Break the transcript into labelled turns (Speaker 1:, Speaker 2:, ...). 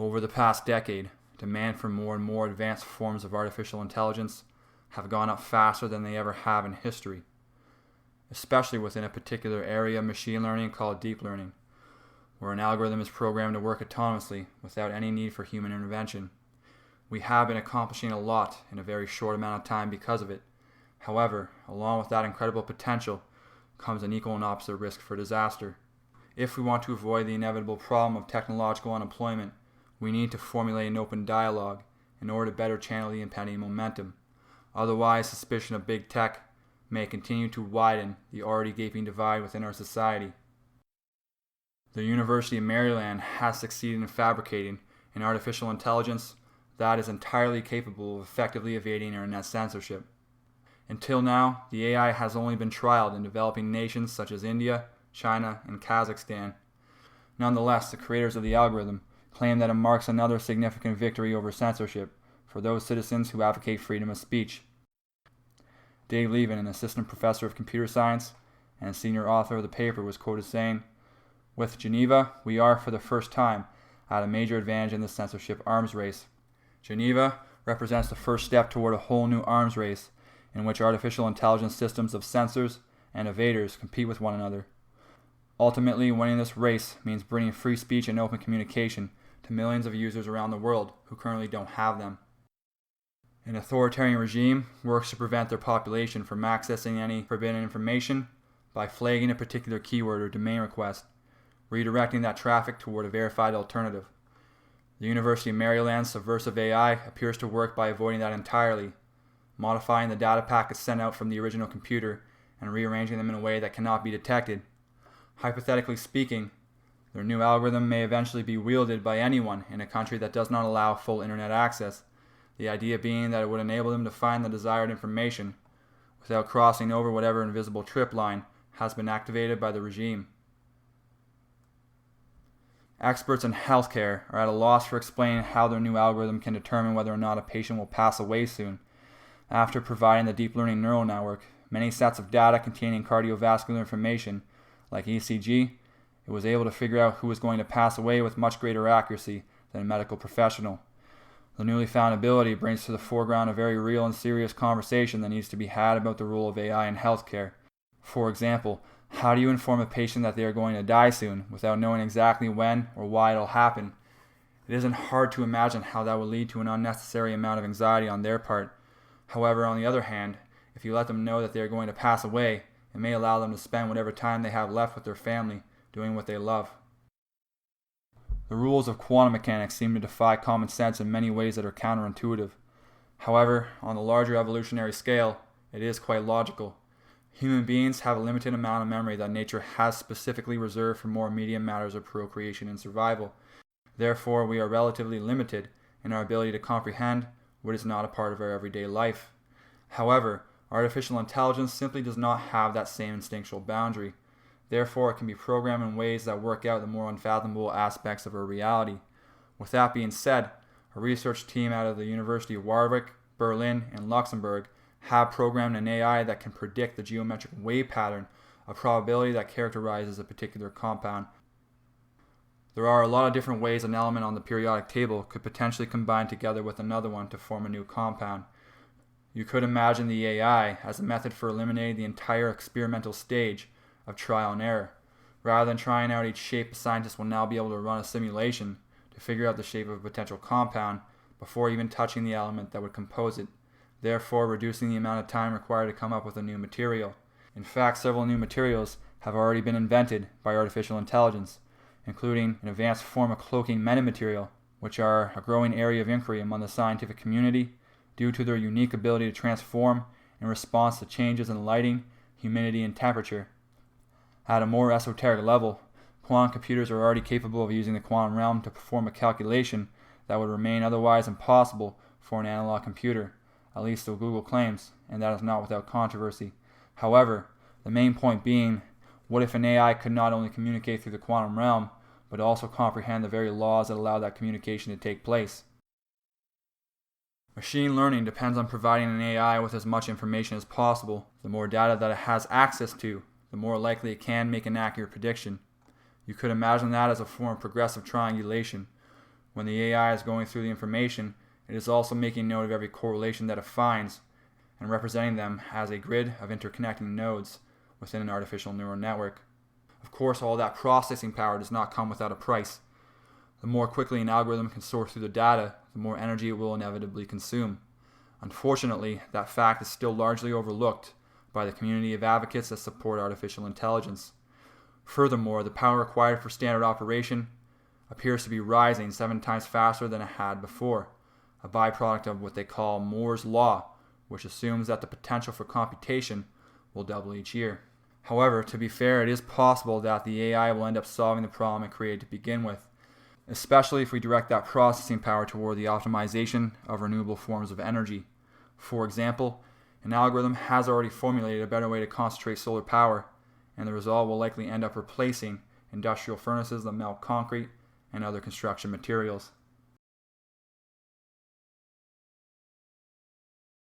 Speaker 1: Over the past decade, demand for more and more advanced forms of artificial intelligence have gone up faster than they ever have in history, especially within a particular area of machine learning called deep learning, where an algorithm is programmed to work autonomously without any need for human intervention. We have been accomplishing a lot in a very short amount of time because of it. However, along with that incredible potential comes an equal and opposite risk for disaster. If we want to avoid the inevitable problem of technological unemployment, we need to formulate an open dialogue in order to better channel the impending momentum. Otherwise, suspicion of big tech may continue to widen the already gaping divide within our society. The University of Maryland has succeeded in fabricating an artificial intelligence that is entirely capable of effectively evading internet censorship. Until now, the AI has only been trialed in developing nations such as India, China, and Kazakhstan. Nonetheless, the creators of the algorithm claim that it marks another significant victory over censorship for those citizens who advocate freedom of speech. Dave Levin, an assistant professor of computer science and senior author of the paper, was quoted saying, "With Geneva, we are for the first time at a major advantage in the censorship arms race. Geneva represents the first step toward a whole new arms race in which artificial intelligence systems of censors and evaders compete with one another. Ultimately, winning this race means bringing free speech and open communication to millions of users around the world who currently don't have them. An authoritarian regime works to prevent their population from accessing any forbidden information by flagging a particular keyword or domain request, redirecting that traffic toward a verified alternative. The University of Maryland's subversive AI appears to work by avoiding that entirely, modifying the data packets sent out from the original computer and rearranging them in a way that cannot be detected. Hypothetically speaking, their new algorithm may eventually be wielded by anyone in a country that does not allow full internet access, the idea being that it would enable them to find the desired information without crossing over whatever invisible trip line has been activated by the regime. Experts in healthcare are at a loss for explaining how their new algorithm can determine whether or not a patient will pass away soon. After providing the deep learning neural network many sets of data containing cardiovascular information, like ECG, it was able to figure out who was going to pass away with much greater accuracy than a medical professional. The newly found ability brings to the foreground a very real and serious conversation that needs to be had about the role of AI in healthcare. For example, how do you inform a patient that they are going to die soon without knowing exactly when or why it'll happen? It isn't hard to imagine how that would lead to an unnecessary amount of anxiety on their part. However, on the other hand, if you let them know that they are going to pass away, it may allow them to spend whatever time they have left with their family doing what they love. The rules of quantum mechanics seem to defy common sense in many ways that are counterintuitive. However, on the larger evolutionary scale, it is quite logical. Human beings have a limited amount of memory that nature has specifically reserved for more immediate matters of procreation and survival. Therefore, we are relatively limited in our ability to comprehend what is not a part of our everyday life. However, artificial intelligence simply does not have that same instinctual boundary. Therefore, it can be programmed in ways that work out the more unfathomable aspects of our reality. With that being said, a research team out of the University of Warwick, Berlin, and Luxembourg have programmed an AI that can predict the geometric wave pattern, a probability that characterizes a particular compound. There are a lot of different ways an element on the periodic table could potentially combine together with another one to form a new compound. You could imagine the AI as a method for eliminating the entire experimental stage of trial and error. Rather than trying out each shape, a scientist will now be able to run a simulation to figure out the shape of a potential compound before even touching the element that would compose it, therefore reducing the amount of time required to come up with a new material. In fact, several new materials have already been invented by artificial intelligence, including an advanced form of cloaking metamaterial, which are a growing area of inquiry among the scientific community due to their unique ability to transform in response to changes in lighting, humidity, and temperature. At a more esoteric level, quantum computers are already capable of using the quantum realm to perform a calculation that would remain otherwise impossible for an analog computer, at least so Google claims, and that is not without controversy. However, the main point being, what if an AI could not only communicate through the quantum realm, but also comprehend the very laws that allow that communication to take place? Machine learning depends on providing an AI with as much information as possible. The more data that it has access to, the more likely it can make an accurate prediction. You could imagine that as a form of progressive triangulation, When the AI is going through the information, it is also making note of every correlation that it finds and representing them as a grid of interconnecting nodes within an artificial neural network. Of course, all that processing power does not come without a price. The more quickly an algorithm can sort through the data, the more energy it will inevitably consume. Unfortunately, that fact is still largely overlooked by the community of advocates that support artificial intelligence. Furthermore, the power required for standard operation appears to be rising 7 times faster than it had before, a byproduct of what they call Moore's Law, which assumes that the potential for computation will double each year. However, to be fair, it is possible that the AI will end up solving the problem it created to begin with, especially if we direct that processing power toward the optimization of renewable forms of energy. For example, an algorithm has already formulated a better way to concentrate solar power, and the result will likely end up replacing industrial furnaces that melt concrete and other construction materials.